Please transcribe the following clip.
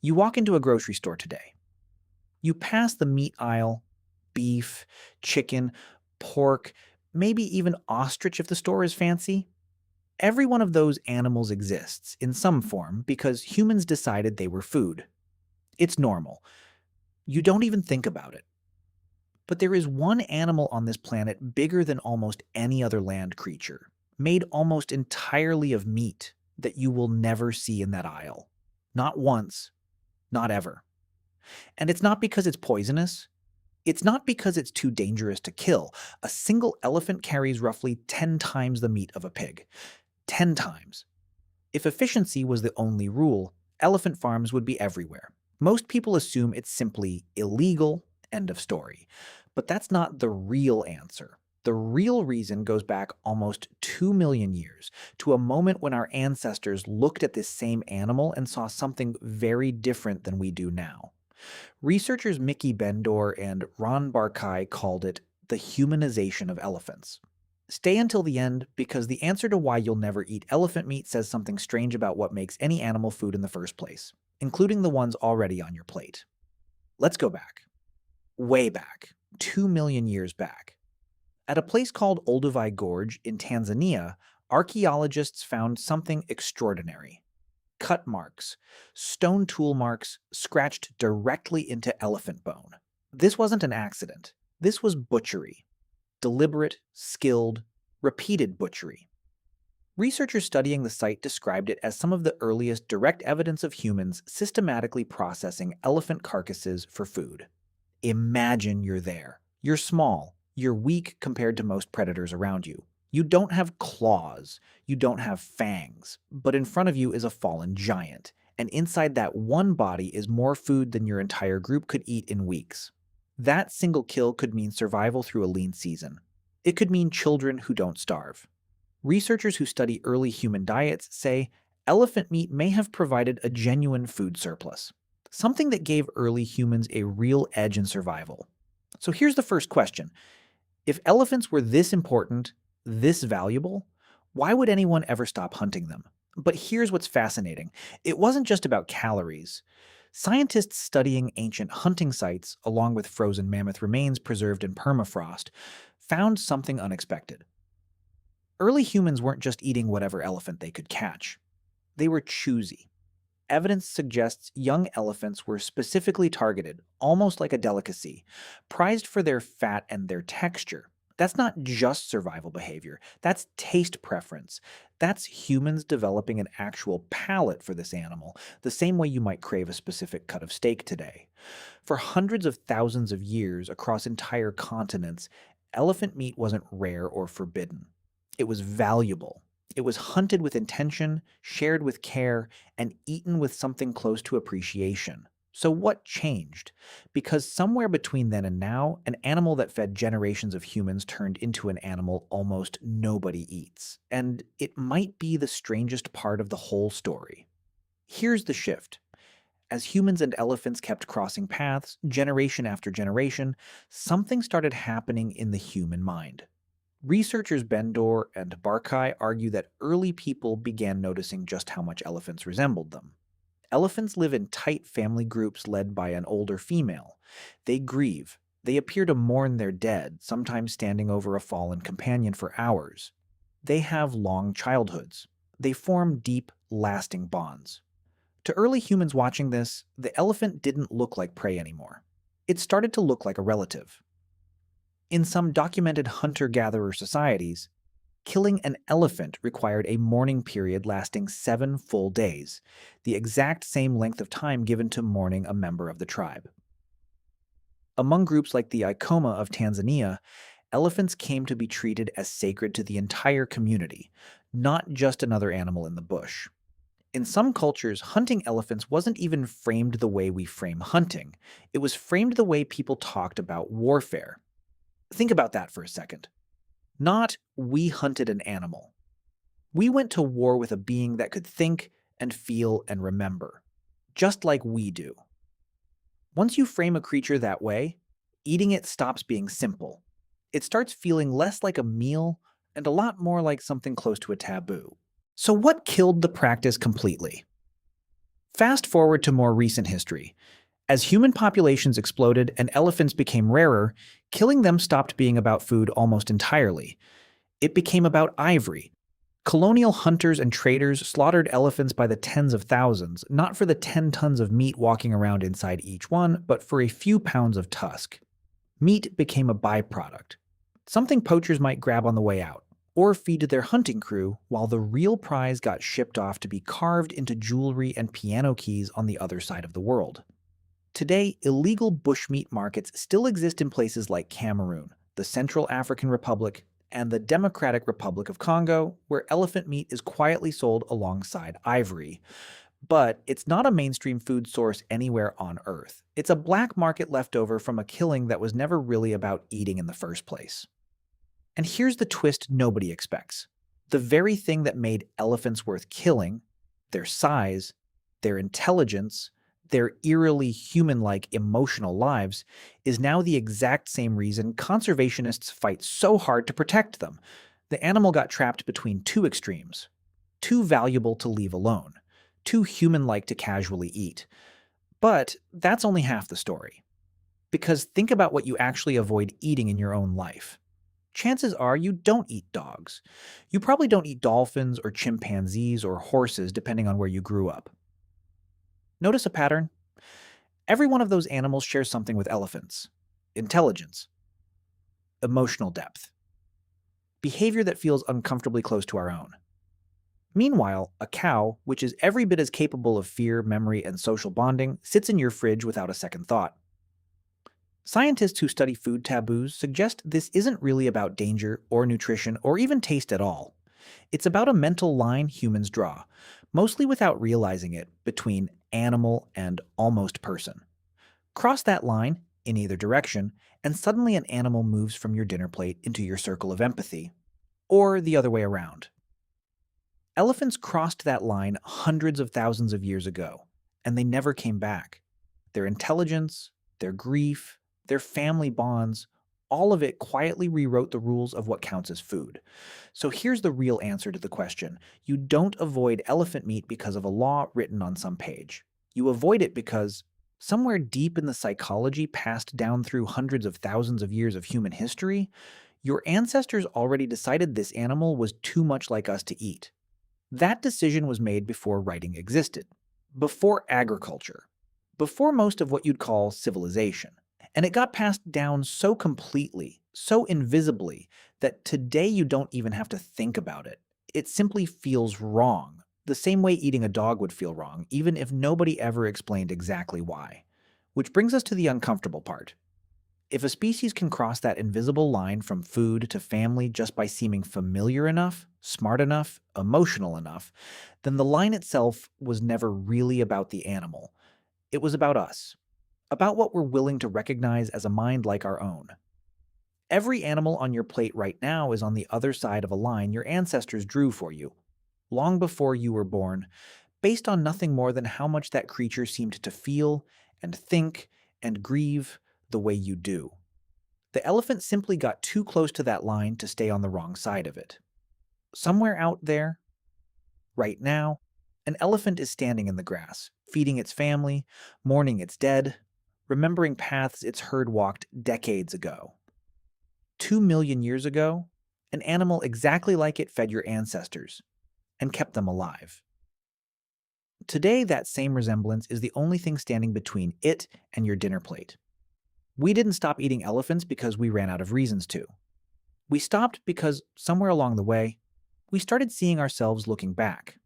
You walk into a grocery store today. You pass the meat aisle, beef, chicken, pork, maybe even ostrich if the store is fancy. Every one of those animals exists in some form because humans decided they were food. It's normal. You don't even think about it. But there is one animal on this planet bigger than almost any other land creature, made almost entirely of meat, that you will never see in that aisle. Not once, not ever. And it's not because it's poisonous. It's not because it's too dangerous to kill. A single elephant carries roughly 10 times the meat of a pig. 10 times. If efficiency was the only rule, elephant farms would be everywhere. Most people assume it's simply illegal, end of story. But that's not the real answer. The real reason goes back almost 2 million years to a moment when our ancestors looked at this same animal and saw something very different than we do now. Researchers Mickey Ben-Dor and Ron Barkai called it the humanization of elephants. Stay until the end because the answer to why you'll never eat elephant meat says something strange about what makes any animal food in the first place, including the ones already on your plate. Let's go back. Way back. 2 million years back. At a place called Olduvai Gorge in Tanzania, archaeologists found something extraordinary. Cut marks, stone tool marks scratched directly into elephant bone. This wasn't an accident. This was butchery. Deliberate, skilled, repeated butchery. Researchers studying the site described it as some of the earliest direct evidence of humans systematically processing elephant carcasses for food. Imagine you're there. You're small. You're weak compared to most predators around you. You don't have claws. You don't have fangs. But in front of you is a fallen giant. And inside that one body is more food than your entire group could eat in weeks. That single kill could mean survival through a lean season. It could mean children who don't starve. Researchers who study early human diets say elephant meat may have provided a genuine food surplus, something that gave early humans a real edge in survival. So here's the first question. If elephants were this important, this valuable, why would anyone ever stop hunting them? But here's what's fascinating. It wasn't just about calories. Scientists studying ancient hunting sites, along with frozen mammoth remains preserved in permafrost, found something unexpected. Early humans weren't just eating whatever elephant they could catch. They were choosy. Evidence suggests young elephants were specifically targeted, almost like a delicacy, prized for their fat and their texture. That's not just survival behavior. That's taste preference. That's humans developing an actual palate for this animal, the same way you might crave a specific cut of steak today. For hundreds of thousands of years across entire continents, elephant meat wasn't rare or forbidden. It was valuable. It was hunted with intention, shared with care, and eaten with something close to appreciation. So what changed? Because somewhere between then and now, an animal that fed generations of humans turned into an animal almost nobody eats. And it might be the strangest part of the whole story. Here's the shift. As humans and elephants kept crossing paths, generation after generation, something started happening in the human mind. Researchers Ben-Dor and Barkai argue that early people began noticing just how much elephants resembled them. Elephants live in tight family groups led by an older female. They grieve. They appear to mourn their dead, sometimes standing over a fallen companion for hours. They have long childhoods. They form deep, lasting bonds. To early humans watching this, the elephant didn't look like prey anymore. It started to look like a relative. In some documented hunter-gatherer societies, killing an elephant required a mourning period lasting 7 full days, the exact same length of time given to mourning a member of the tribe. Among groups like the Ikoma of Tanzania, elephants came to be treated as sacred to the entire community, not just another animal in the bush. In some cultures, hunting elephants wasn't even framed the way we frame hunting. It was framed the way people talked about warfare. Think about that for a second. Not, we hunted an animal. We went to war with a being that could think and feel and remember, just like we do. Once you frame a creature that way, eating it stops being simple. It starts feeling less like a meal and a lot more like something close to a taboo. So what killed the practice completely? Fast forward to more recent history. As human populations exploded and elephants became rarer, killing them stopped being about food almost entirely. It became about ivory. Colonial hunters and traders slaughtered elephants by the tens of thousands, not for the 10 tons of meat walking around inside each one, but for a few pounds of tusk. Meat became a byproduct, something poachers might grab on the way out, or feed to their hunting crew, while the real prize got shipped off to be carved into jewelry and piano keys on the other side of the world. Today, illegal bushmeat markets still exist in places like Cameroon, the Central African Republic, and the Democratic Republic of Congo, where elephant meat is quietly sold alongside ivory. But it's not a mainstream food source anywhere on Earth. It's a black market leftover from a killing that was never really about eating in the first place. And here's the twist nobody expects. The very thing that made elephants worth killing, their size, their intelligence, their eerily human-like emotional lives, is now the exact same reason conservationists fight so hard to protect them. The animal got trapped between two extremes. Too valuable to leave alone. Too human-like to casually eat. But that's only half the story. Because think about what you actually avoid eating in your own life. Chances are you don't eat dogs. You probably don't eat dolphins or chimpanzees or horses, depending on where you grew up. Notice a pattern? Every one of those animals shares something with elephants. Intelligence. Emotional depth. Behavior that feels uncomfortably close to our own. Meanwhile, a cow, which is every bit as capable of fear, memory, and social bonding, sits in your fridge without a second thought. Scientists who study food taboos suggest this isn't really about danger or nutrition or even taste at all. It's about a mental line humans draw, mostly without realizing it, between animal and almost person. Cross that line, in either direction, and suddenly an animal moves from your dinner plate into your circle of empathy. Or the other way around. Elephants crossed that line hundreds of thousands of years ago, and they never came back. Their intelligence, their grief, their family bonds, all of it quietly rewrote the rules of what counts as food. So here's the real answer to the question. You don't avoid elephant meat because of a law written on some page. You avoid it because somewhere deep in the psychology passed down through hundreds of thousands of years of human history, your ancestors already decided this animal was too much like us to eat. That decision was made before writing existed, before agriculture, before most of what you'd call civilization. And it got passed down so completely, so invisibly, that today you don't even have to think about it. It simply feels wrong, the same way eating a dog would feel wrong, even if nobody ever explained exactly why. Which brings us to the uncomfortable part. If a species can cross that invisible line from food to family just by seeming familiar enough, smart enough, emotional enough, then the line itself was never really about the animal. It was about us. About what we're willing to recognize as a mind like our own. Every animal on your plate right now is on the other side of a line your ancestors drew for you, long before you were born, based on nothing more than how much that creature seemed to feel and think and grieve the way you do. The elephant simply got too close to that line to stay on the wrong side of it. Somewhere out there, right now, an elephant is standing in the grass, feeding its family, mourning its dead, remembering paths its herd walked decades ago. 2 million years ago, an animal exactly like it fed your ancestors and kept them alive. Today, that same resemblance is the only thing standing between it and your dinner plate. We didn't stop eating elephants because we ran out of reasons to. We stopped because somewhere along the way, we started seeing ourselves looking back.